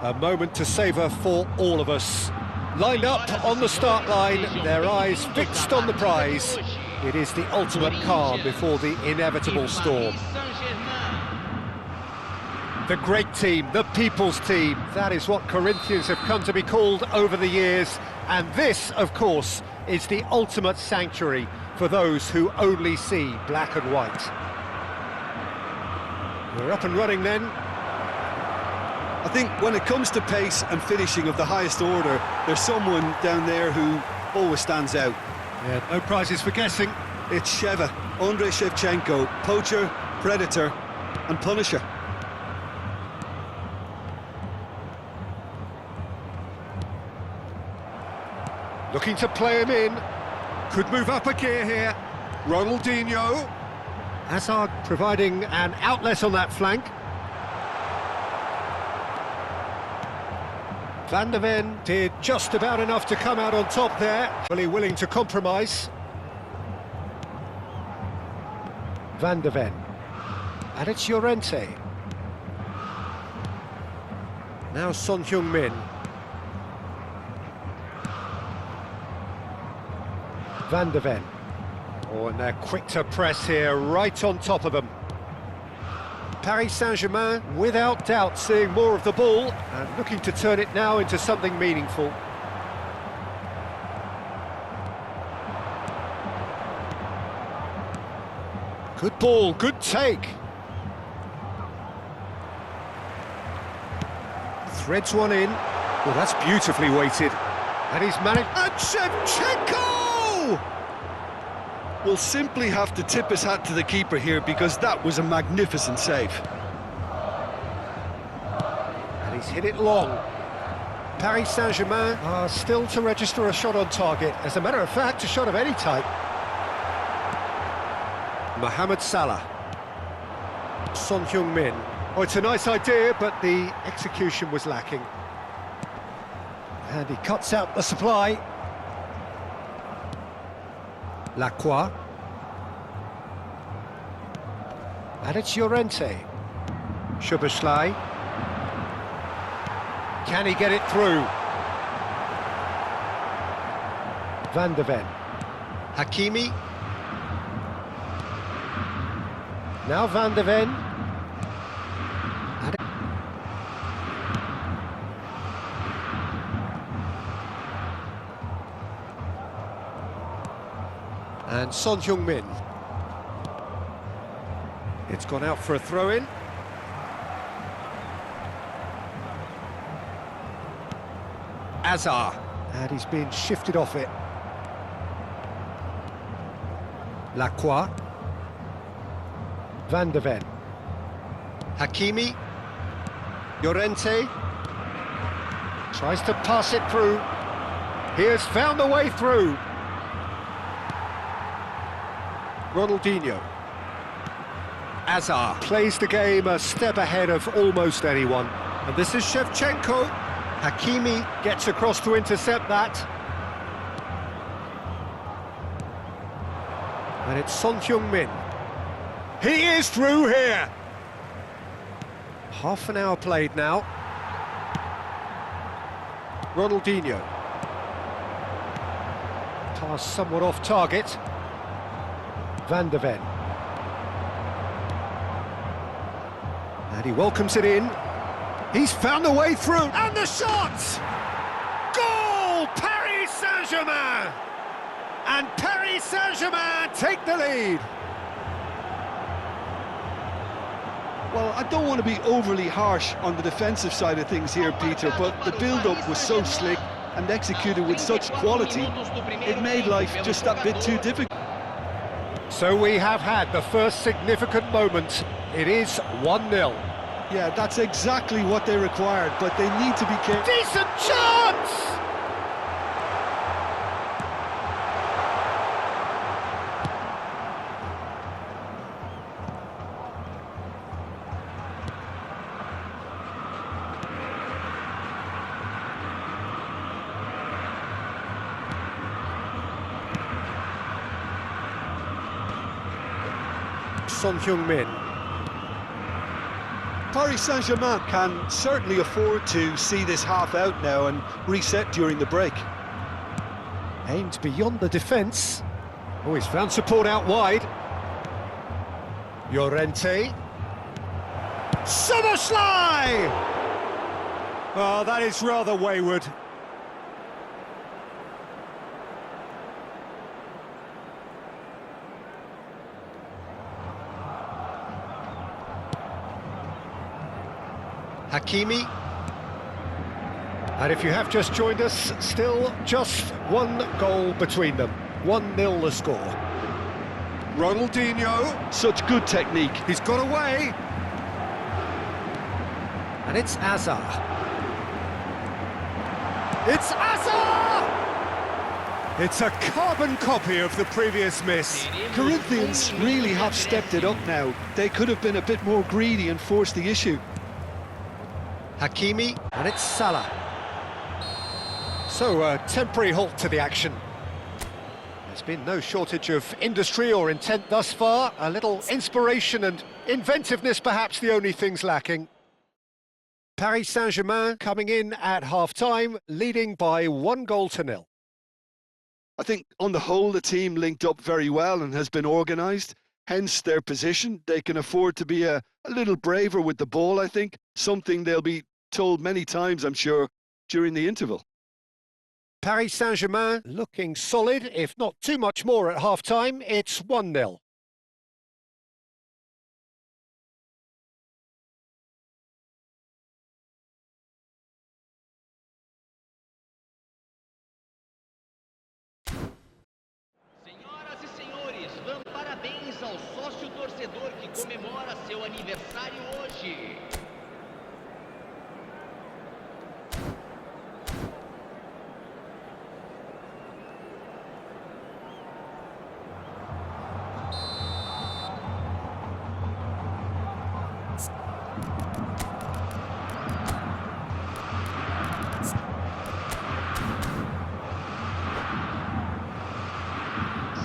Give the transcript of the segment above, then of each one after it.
A moment to savour for all of us. Lined up on the start line, their eyes fixed on the prize. It is the ultimate calm before the inevitable storm. The great team, the people's team, that is what Corinthians have come to be called over the years. And this, of course, is the ultimate sanctuary for those who only see black and white. We're up and running then. I think when it comes to pace and finishing of the highest order, there's someone down there who always stands out. Yeah, no prizes for guessing. It's Sheva, Andrei Shevchenko, poacher, predator and punisher. Looking to play him in. Could move up a gear here. Ronaldinho. Hazard providing an outlet on that flank. Van der Ven did just about enough to come out on top there. Fully willing to compromise. Van der Ven. And it's Llorente. Now Son Heung-min. Van der Ven. Oh, and they're quick to press here, right on top of them. Paris Saint-Germain, without doubt, seeing more of the ball and looking to turn it now into something meaningful. Good ball, good take. Threads one in. Well, that's beautifully weighted. And he's managed... And Shevchenko! Will simply have to tip his hat to the keeper here because that was a magnificent save. And he's hit it long. Paris Saint-Germain are still to register a shot on target. As a matter of fact, a shot of any type. Mohamed Salah. Son Heung-min. Oh, it's a nice idea, but the execution was lacking. And he cuts out the supply. Lacroix. And it's Llorente. Szoboszlai. Can he get it through? Van der Ven. Hakimi. Now Van der Ven. And Son Heung-min. It's gone out for a throw-in. Hazard. And he's been shifted off it. Lacroix. Van der Ven. Hakimi. Llorente. Tries to pass it through. He has found the way through. Ronaldinho. Hazard plays the game a step ahead of almost anyone. And this is Shevchenko. Hakimi gets across to intercept that. And it's Son Heung-min. He is through here! Half an hour played now. Ronaldinho. Pass somewhat off target. Van der Ven. And he welcomes it in. He's found a way through. And the shot! Goal! Paris Saint-Germain! And Paris Saint-Germain take the lead. Well, I don't want to be overly harsh on the defensive side of things here, Peter, but the build-up was so slick and executed with such quality, it made life just that bit too difficult. So we have had the first significant moment. It is 1-0. Yeah, that's exactly what they required, but they need to be careful. Decent chance! Son Heung-min. Paris Saint-Germain can certainly afford to see this half out now and reset during the break. Aimed beyond the defence. Oh, he's found support out wide. Llorente. Soboslai! Oh, that is rather wayward. Hakimi. And if you have just joined us, still just one goal between them. 1-0 the score. Ronaldinho. Such good technique. He's got away. And it's Azar. It's Azar! It's a carbon copy of the previous miss. Corinthians really have stepped it up now. They could have been a bit more greedy and forced the issue. Hakimi, and it's Salah. So, a temporary halt to the action. There's been no shortage of industry or intent thus far. A little inspiration and inventiveness, perhaps the only things lacking. Paris Saint-Germain coming in at half-time, leading by 1-0. I think, on the whole, the team linked up very well and has been organised. Hence their position. They can afford to be a little braver with the ball, I think. Something they'll be told many times, I'm sure, during the interval. Paris Saint-Germain looking solid, if not too much more at half-time. It's 1-0. Senhoras e senhores, parabéns ao sócio torcedor que comemora seu aniversário hoje.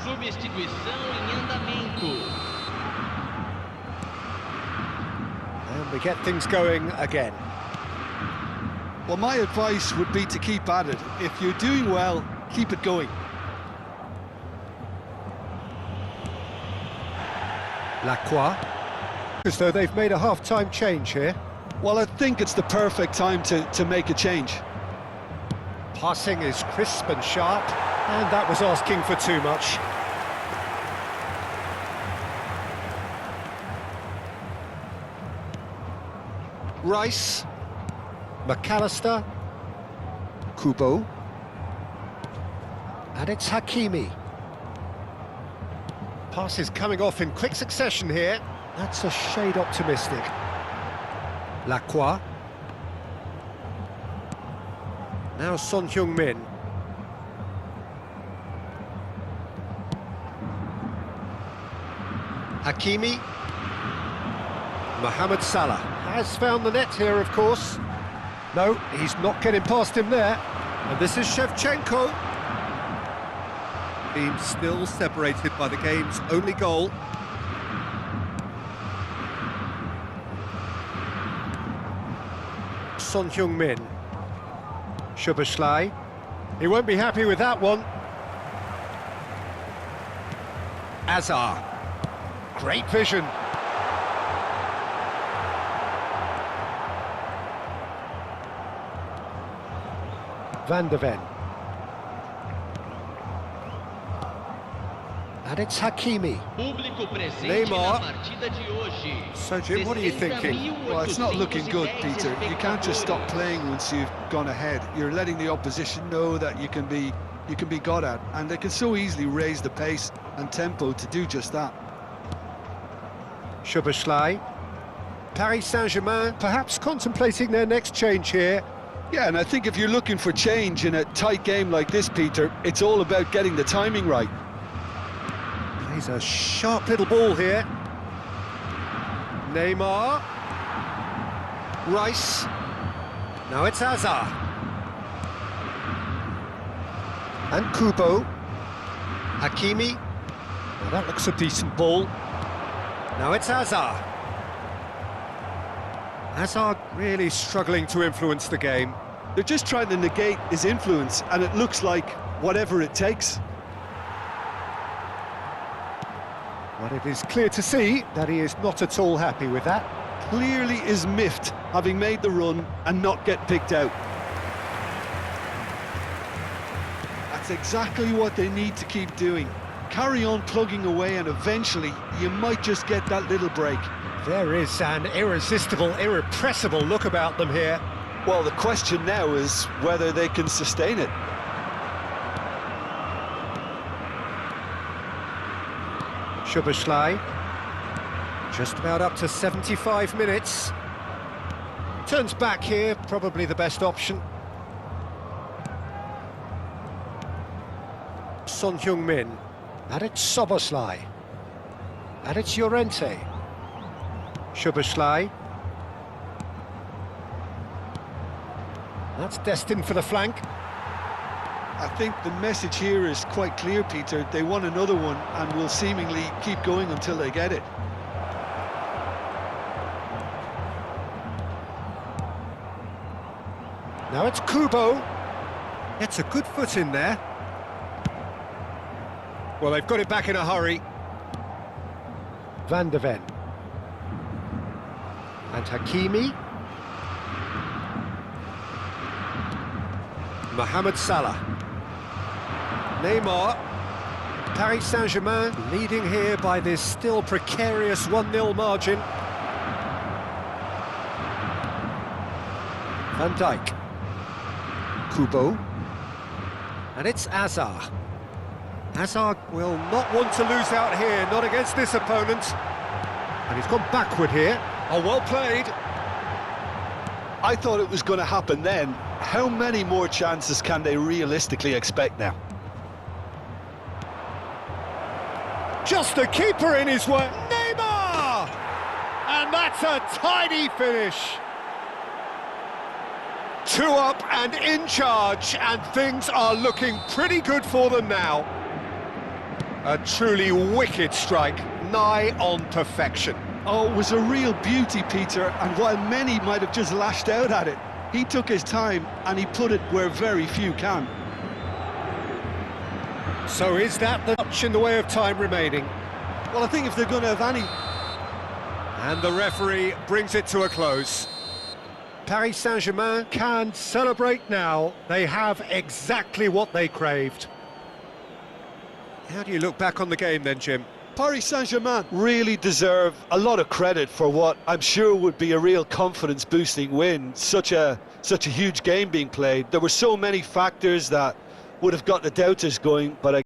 Substituição em andamento. And we get things going again. Well, my advice would be to keep at it. If you're doing well, keep it going. Lacroix. As though they've made a half-time change here. Well, I think it's the perfect time to make a change. Passing is crisp and sharp, and that was asking for too much. Rice, McAllister, Kubo, and it's Hakimi. Passes coming off in quick succession here. That's a shade optimistic. Lacroix. Now Son Heung-min. Hakimi. Mohamed Salah has found the net here, of course. No, he's not getting past him there. And this is Shevchenko. Team still separated by the game's only goal. Son Heung-min. Soboslai. He won't be happy with that one. Azar. Great vision. Van de Ven. And it's Hakimi. Neymar. So Jim, what are you thinking? Well, it's not looking good, Peter. You can't just stop playing once you've gone ahead. You're letting the opposition know that you can be got at, and they can so easily raise the pace and tempo to do just that. Soboslai. Paris Saint-Germain perhaps contemplating their next change here. Yeah, and I think if you're looking for change in a tight game like this, Peter, it's all about getting the timing right. Plays a sharp little ball here. Neymar. Rice. Now it's Azar. And Kubo. Hakimi. Well, that looks a decent ball. Now it's Azar. Hazard really struggling to influence the game. They're just trying to negate his influence, and it looks like whatever it takes. But it is clear to see that he is not at all happy with that. Clearly is miffed, having made the run and not get picked out. That's exactly what they need to keep doing. Carry on plugging away, and eventually you might just get that little break. There is an irresistible, irrepressible look about them here. Well, the question now is whether they can sustain it. Szoboszlai, just about up to 75 minutes. Turns back here, probably the best option. Son Heung-min, and it's Szoboszlai, and it's Llorente. Szoboszlai. That's destined for the flank. I think the message here is quite clear, Peter. They want another one and will seemingly keep going until they get it. Now it's Kubo. Gets a good foot in there. Well, they've got it back in a hurry. Van de Ven. And Hakimi. Mohamed Salah. Neymar. Paris Saint-Germain leading here by this still precarious 1-0 margin. Van Dijk. Kubo. And it's Hazard. Hazard will not want to lose out here, not against this opponent. And he's gone backward here. Oh, well played. I thought it was going to happen then. How many more chances can they realistically expect now? Just a keeper in his way. Neymar! And that's a tidy finish. 2 up and in charge, and things are looking pretty good for them now. A truly wicked strike, nigh on perfection. Oh, it was a real beauty, Peter, and while many might have just lashed out at it, he took his time and he put it where very few can. So is that the much in the way of time remaining? Well, I think if they're going to have any... And the referee brings it to a close. Paris Saint-Germain can celebrate now. They have exactly what they craved. How do you look back on the game then, Jim? Paris Saint-Germain really deserve a lot of credit for what I'm sure would be a real confidence-boosting win. Such a huge game being played. There were so many factors that would have got the doubters going, but